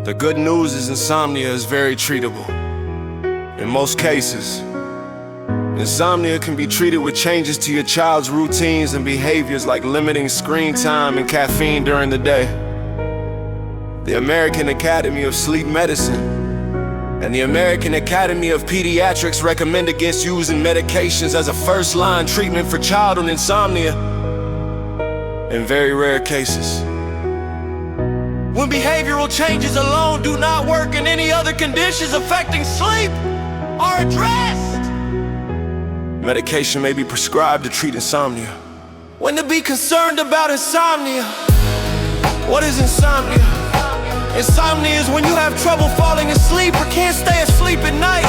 The good news is insomnia is very treatable. In most cases, insomnia can be treated with changes to your child's routines and behaviors like limiting screen time and caffeine during the day. The American Academy of Sleep Medicine and the American Academy of Pediatrics recommend against using medications as a first-line treatment for childhood insomnia in very rare cases. When behavioral changes alone do not work and any other conditions affecting sleep are addressed, medication may be prescribed to treat insomnia. When to be concerned about insomnia. What is insomnia? Insomnia is when you have trouble falling asleep or can't stay asleep at night.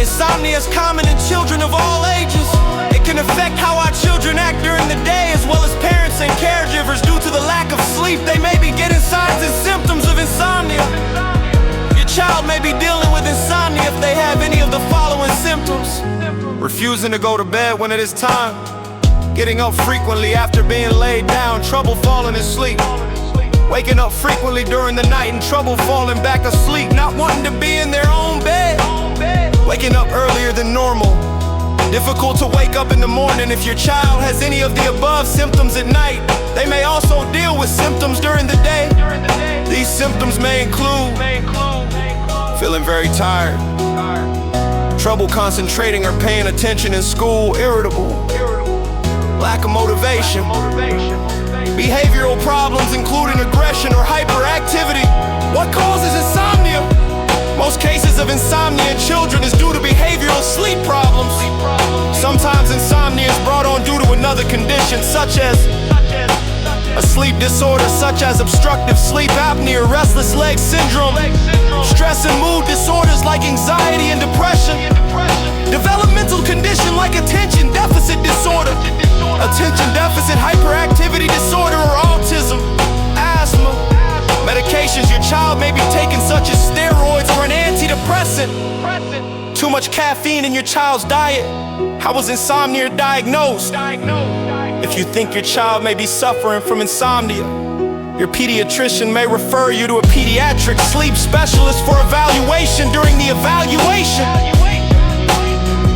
Insomnia is common in children of all ages. It can affect how our children act during the day, as well as parents and caregivers. Due to the lack of sleep, they may be getting signs and symptoms of insomnia. Your child may be dealing with insomnia if they have any of the following symptoms: refusing to go to bed when it is time, getting up frequently after being laid down, trouble falling asleep, waking up frequently during the night and trouble falling back asleep, not wanting to be in their own bed, waking up earlier than normal, difficult to wake up in the morning. If your child has any of the above symptoms at night, they may also deal with symptoms during the day. These symptoms may include feeling very tired, trouble concentrating or paying attention in school, irritable, lack of motivation, behavioral problems including aggression or hyperactivity. What causes insomnia? Most cases of insomnia in children is due to behavioral sleep problems. Sometimes insomnia is brought on due to another condition, such as a sleep disorder such as obstructive sleep apnea, restless leg syndrome, stress and mood disorders like anxiety and depression, developmental condition like attention deficit disorder, attention deficit hyperactivity disorder or autism, asthma. Medications your child may be taking such as steroids or an antidepressant. Too much caffeine in your child's diet. How was insomnia diagnosed? If you think your child may be suffering from insomnia, your pediatrician may refer you to a pediatric sleep specialist for evaluation. During the evaluation,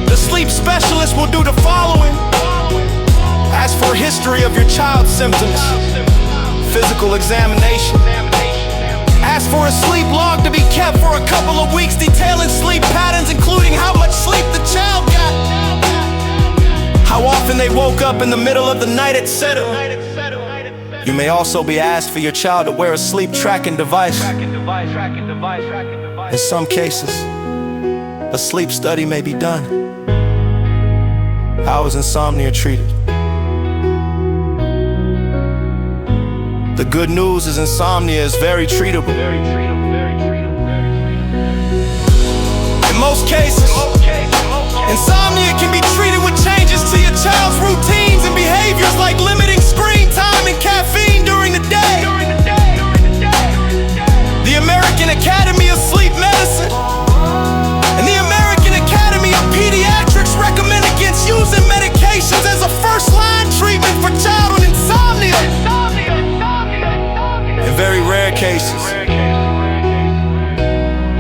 the sleep specialist will do the following: ask for a history of your child's symptoms, physical examination, ask for a sleep log to be kept for a couple of weeks detailing sleep patterns, including how much sleep the child got, how often they woke up in the middle of the night, etc. You may also be asked for your child to wear a sleep tracking device. In some cases, a sleep study may be done. How is insomnia treated? The good news is insomnia is very treatable. In most cases, insomnia can be treated with changes to your child's routines and behaviors like limiting screen time and caffeine during the day. The American Academy of Sleep Medicine and the American Academy of Pediatrics recommend against using medications as a first-line treatment for childhood insomnia. In very rare cases,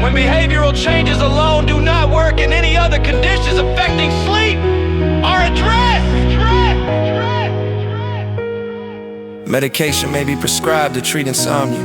when behavioral changes alone do not work and any other conditions affecting sleep are addressed, medication may be prescribed to treat insomnia.